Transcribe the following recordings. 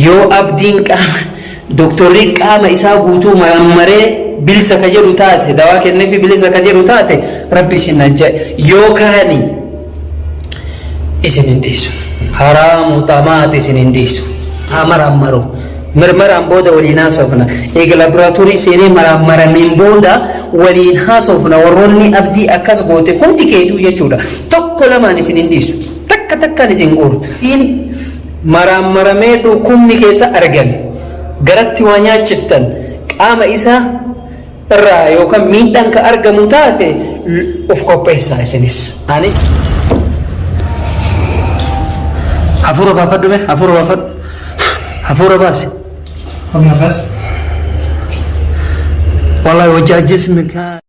yoo abdiin qaama doktorri qaama isaa guutuu maree bilisa ka jedhu taate dawaa kenneefi bilisa ka jedhu taate rabbi isin ajja yoo kaani isin hin dhiisu haraamu xamaati isin hin dhiisu maraammaro mirmaraan booda waliin haasofna eega laboraatoorii seenee maraammaramiin booda waliin haasofna warroonni abdii akkas goote hundi keetuu jechuudha tokko lamaan isin hin dhiisu takkaan isin guuru maraammaramee dhukkubni keessa argame garatti waa nyaachiftan qaama isaa irraa yookaan miidhaan ka argamu taate of qopheessaa isinis anis hafuura baafadhu hafuura baase نفس والله وجه جسمك السلام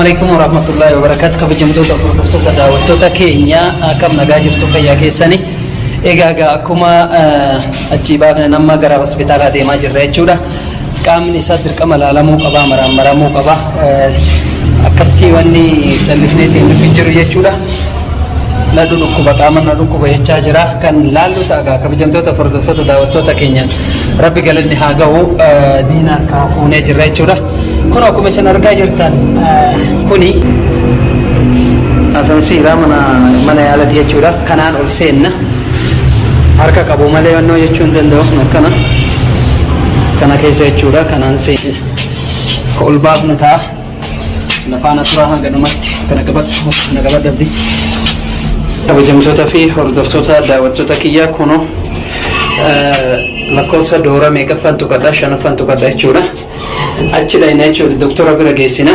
عليكم ورحمة الله وبركاته كيف جمتوا تفرقتوا دعوتوا كينيا كم نجاجفتوا في ياكيسني إيجا كما أجيبنا نما جرا هوسبيتال هذه ما جرى يجودا كم نسافر كم العالمو كبا مرامو كبا أكتي واني تلفني في جرى يجودا nadu dhukkuba qaama na dhukkuba jechaa jira kan laallu ta'a kabajamtoota furdoftoota daawwattoota keenya rabbi galanni haa ga'u diina akka fuunee jirra jechuudha kun akkuma isin argaa jirtan kuni asansiiraa mana yaalati jechuudha kanaan ol seenna harka qabu malee wannoo jechuu hin danda'u kana keessa jechuudha kanaan seenna ka ol baafnu ta'a lafaana turaa hanga dhumatti kana qabadabdi kabajamtoota fi hordoftoota daawwattoota kiyyaa kuno lakkoofsa doora meeqaffaan tuqadha shanaffaan tuqadha jechuudha achi dhayna jechuudha doktora bira geessina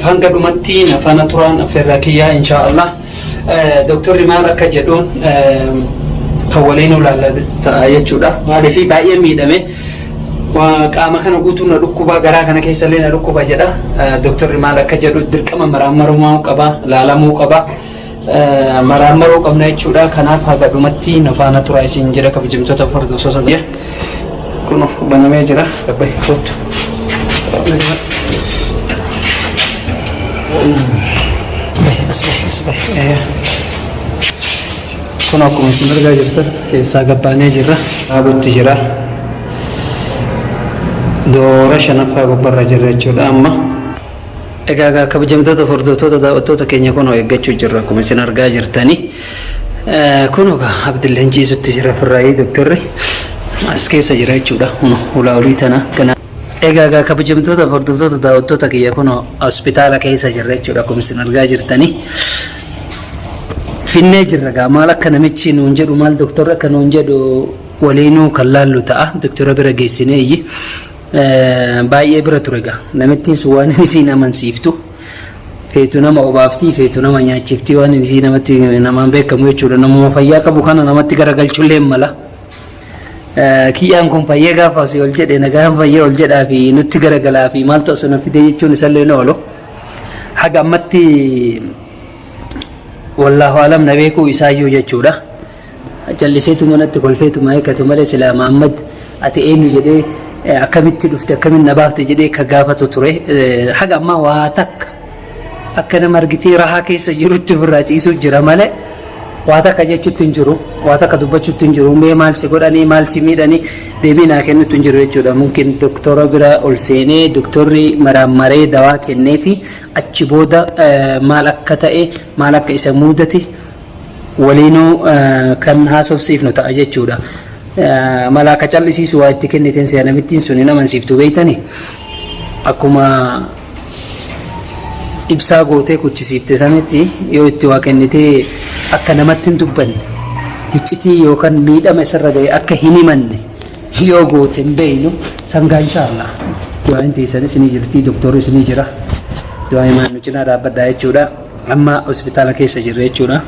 hanga dhumatti nafaana turaan affeerraa kiyyaa inshaallah doktorri maal akka jedhuun kan waliin ilaallata jechuudha maaliif baay'ee miidhame qaama kana guutuu na dhukkuba garaa kana keessa illee na dhukkuba jedha doktorri maal akka jedhu dirqama maraammarummaa qaba laalamuu qaba maraammaruu qabna jechuudha kanaaf haga dhumatti nafaana turaa isin jedha kabajamtoota hordoftoota kun banamee jira gabbay kootu kun akkuma isin argaa jirtan keessaa gabbaanee jirra dhaabutti jira doora shanaffaa gubbarra jirra jechuudha amma egaa kabajamtoota hordoftoota daawwattoota keenya kun eeggachuu jirra akkuma isin argaa jirtani kun abdilleen ciisutti jira firraayii doktorri as keessa jira jechuudha ulaa olii tana kana egaa kabajamtoota hordoftoota daawwattoota kiyya kun hospitaala keessa jirra jechuudha akkuma isin argaa jirtani finnee jirra gaa maal akka namichi nuun jedhu maal doktorri akka nuun jedhu waliinuu kan laallu ta'a doktora bira geessineeyyi baay'ee bira ture gaa namittiin sun waan isiin amansiiftu feetu nama obaaftii feetu nama nyaachiftii waan isii namatti namaan beekamu jechuudha namuma fayyaa qabu kana namatti garagalchullee mala kiyyaan kun fayyee gaafa asii ol jedhe nagaan fayyee ol jedhaa fi nutti garagalaa fi maaltu asana fide jechuun isallee na oolu haga ammatti wallaahu alam na beekuu isaayyuu jechuudha jalliseetu manatti kolfeetuma eeggatu malee silaa Muhammad ati eenyu jedhee akkamitti dhufte akkamitti na baafte jedhee ka gaafatu ture haga ammaa waa takka akka nama argitee rahaa keessa jirutti ofirraa ciisuu jira malee waa takka jechuutti hin jiru waa takka dubbachuutti hin jiru mee maal si godhanii maal si miidhanii deebii naa kennutti hin jiru jechuudha mumkin doktora bira ol seenee doktorri maraammaree dawaa kennee fi achi booda maal akka ta'e maal akka isa mudate waliinuu kan haasofsiifnu ta'a jechuudha. Mala ka callisiisu waa itti kenniteen si'a namittiin sun hin amansiiftu beeytani akkuma ibsaa gootee kuchisiifte sanitti yoo itti waa kennitee akka namatti hin dubbanne iccitii yookaan miidhama isarra ga'e akka hin himanne yoo goote hin beeynu sangaa inshaallah du'aan teessan isinii jirti doktorri isinii jira du'aa himaan nu cinaa dhaabbadhaa jechuudha amma hospitaala keessa jirra jechuudha.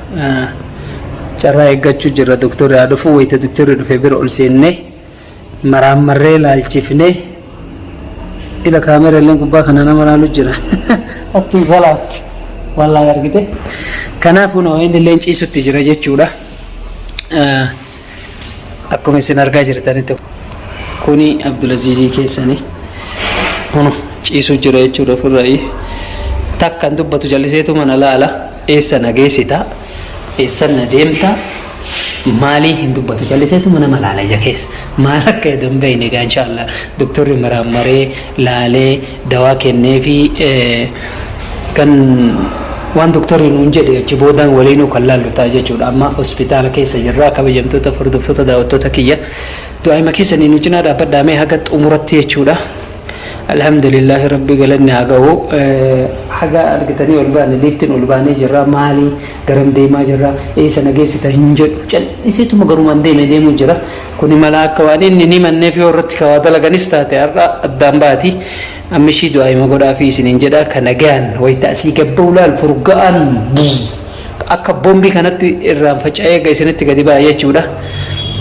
Carraa eeggachuu jirra doktorri haa dhufu wayita doktorri dhufee bira ol seennee maraammarree laalchifnee ila kaamera illee gubbaa kana nama laalu jira aktiin salaatti wallaahi argite kanaafuu nama inni illee ciisutti jira jechuudha akkuma isin argaa jirtanitti kuni Abdulazizii keessanii kun ciisuu jira jechuudha ofirraa takkan dubbatu jalliseetu mana laala eessa nageessita eessan na deemta مالي هندو بتو جلسيتو من ملالة جاكيس مالك يدم بيني إن شاء الله دكتور مرامري لالي دواء كنيفي كان وان دكتور نونجد جبودان ولينو كلا لتاجي جود أما hospital كيس جرا كبيجم تو تفرد تو تداو تو تكية تو أي مكيس نينوجنا دابد دامي هكت أمورتي جودا الحمد لله ربي قالني هاجو حاجة أرجتني والباني ليفتن والباني جرا مالي قرم ديما جرا إيه سنجيس تهنجد جل إيش تو مقروم ديمو جرا كوني ملاك كوانين نني من نفي ورت كوادا لغنيستا تأرى الدمباتي أمشي دعاء مقودا في سنين جدا كنجان ويتأسي كبولا الفرقان أكبر بي كانت الرام فجأة جايسنت كديبا يجودا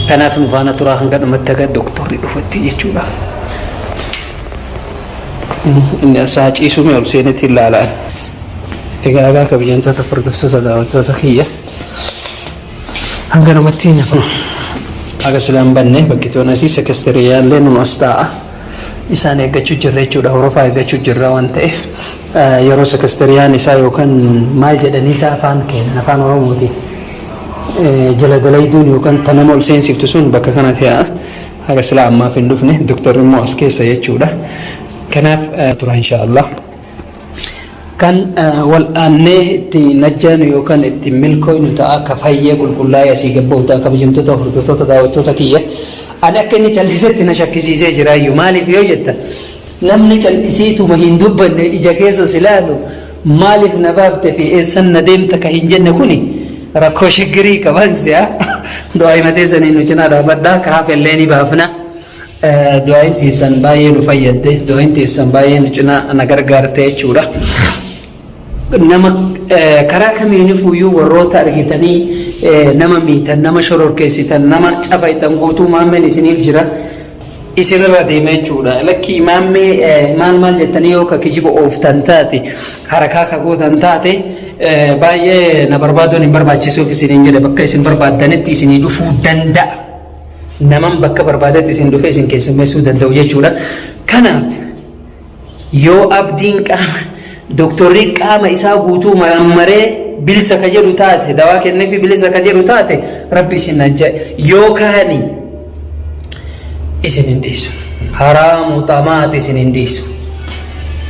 كان في مفانا تراهن كان متى دكتور يفتي يجودا إن أساعد إيشو ميول سينتي لا لا إذا أجاك بيجان تفرد السوسة وتتخية هنقول متين أجا سلام بني بكتو نسي سكستريان لين مستاء إسان يجتشو جرّي جودا ورفع يجتشو جرّا وانتف يرو سكستريان إسا يوكان مال جدا نيسا فان كين نفان ورموتي جلد ليدون يوكان تنمول سينسيف تسون بكا كانت هي أجا سلام ما في الدفنة دكتور مو أسكي سيجودا كناف ترى إن شاء الله كان والآن تنجان يوكان تملكه نتاع كفاية كل كلها يسيق بوتا كبجمت تفرد تتكية أنا كني جلست نشكسي سجرايو مالي في وجدت نمني جلسيت مهندوب بن إجاكيس سلالو مالي في نبافت في إنسان ندم تكهنجن كوني ركوش جري كبانسيا دعاء متى نجنا ربنا كهاف الليني بافنا دعاء تيسان باي نفيد دعاء تيسان باي نجنا نغرغرتي چورا نما كراك ميني فيو وروتا رجتني نما ميتا نما شرور كيسيتا نما چفايتا قوتو مامن اسنيف جرا اسن ردي ما چورا لكي مامي مال جتني يوكا كجيب اوفتان تاتي حركاكا قوتان تاتي باي نبربادو نبرباچسو في سنين جدا بكا اسن بربادانت اسني دفو دندا نمان بكا بربادت اسن دفو اسن كيسن مسو دندو يجورا كانت يو أبدين دكتوري قام إسحاق قوتو مرمرة بلسة كجرو تاته دواء كأنك بلسة كجرو تاته ربي سنجا يو كهني إسنين ديسو حرام وطامات إسنين ديسو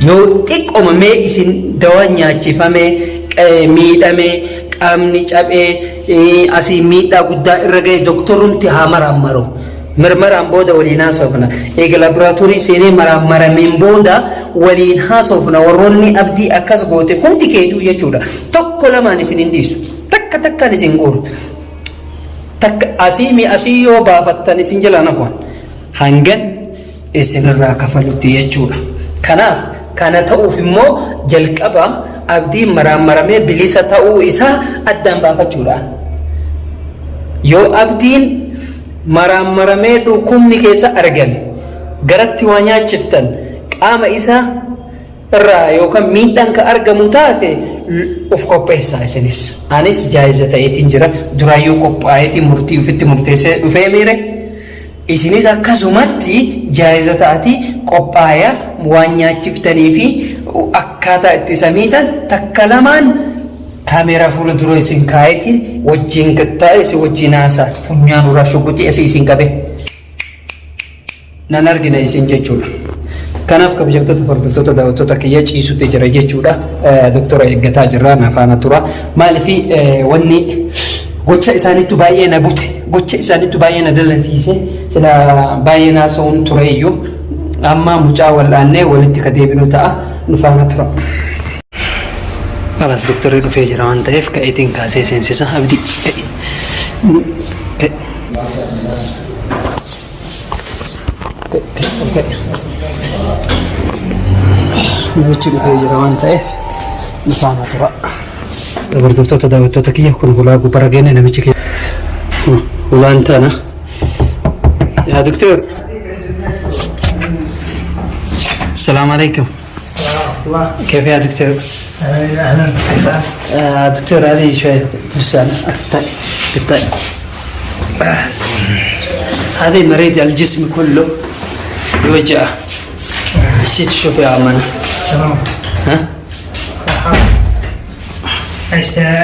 يو تك أمامي إسن دواء نياتي فمي ميدامي قامني جابي أسي ميدا قدا إرغي دكتورون تهامر أمرو مرمران بودا ولين هاسوفنا إيجا لابراتوري سيني مرمرا من بودا ولين هاسوفنا وروني أبدي أكاس قوتي كنتي كيتو يجودا تكو لما نسنين ديسو تكا نسنقور تك أسيمي أسيو بافتا نسنجل نفوان هنگن إسن الراكا فلوتي يجودا كناف كان تأوف مو جلق أبا أبدي مرمرا مي بليسا تأو إسا أدام بافا جودا يو أبدين مرامرمee dhukkubni keessa argame garatti waa nyaachiftan qaama isaa irraa yookaan miidhaan ka argamu taate of qopheessaa isinis anis jaayiza ta'eetiin jira duraayyuu qophaa'eetiin murtii ofitti murteessee dhufee miire isinis akkasumatti jaayiza ta'atii qophaa'aa waan nyaachiftanii fi akkaataa itti samiitan takka lamaan كاميرا فول درويسين كايتين وجين كتايس وجين ناسا فنيان ورشوكتي أسيسين كبه نانرجنا يسين جيتشولا كناف كبجبتو تفردفتو تداوتو تكياج يسو تجرى جيتشولا دكتورة إجتا جرى نفانا ترى مال في وني قوتش إساني تبايي نبوته قوتش إساني تبايي ندلسيسه سلا باينا سون تريو أما مجاول لأنه ولتكديبنو تاء نفانا ترى خلاص دكتور في جران تايف كايتين كاسي سينسيسا أبدي نوتشلو في جران تايف نفانا ترى بردفتو تداوتو تكيه كون بلاغو براغين نمشي ولا انت انا يا دكتور السلام عليكم كيف يا دكتور؟ اهلا بك دكتور علي شوي تسأل الطي هذه مريض الجسم كله بوجعه ايش تشوف يا عمنا؟ تمام ها؟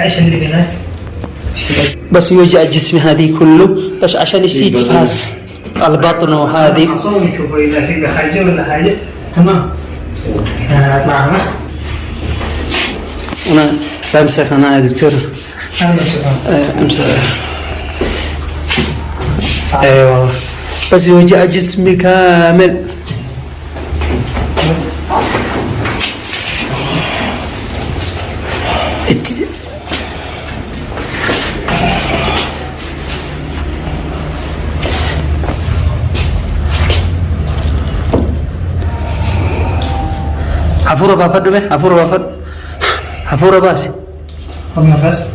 ايش اللي هنا؟ بس يوجع الجسم هذه كله بس عشان يصير تفاس البطن وهذه. أصوم نشوف إذا في بحاجة ولا حاجة. تمام. أطلع أنا. أنا بمسك أنا يا دكتور. أنا بمسك. امسك. أيوة بس يوجع جسمي كامل. حفورة بافد به حفورة بافد حفورة باسي. خذ نفس.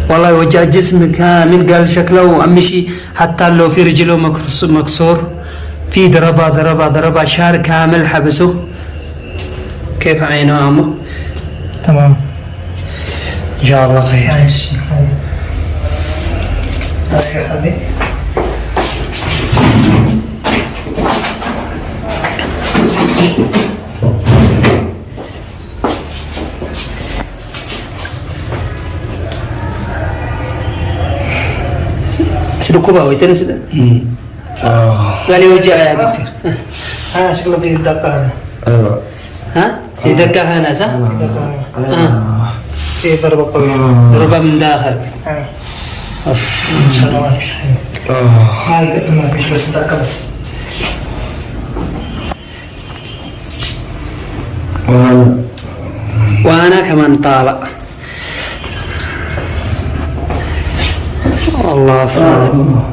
والله وجع جسمي كامل قال شكله أمشي حتى لو في رجله مكسور في ضربة شهر كامل حبسه. كيف عينه عمو؟ تمام. إن شاء الله خير. ماشي. يا حبيبي. سلوكه ويتنس ده. قال لي وجع يا دكتور. شكله في الدقة. ها؟ في دقة هنا صح؟ في ضربة قوية. ضربة من داخل. إن شاء الله ما فيش حاجة. هاي القسم ما فيش بس دقة بس. وأنا كمان طالع. الله فعلا.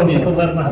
شكله ضربة.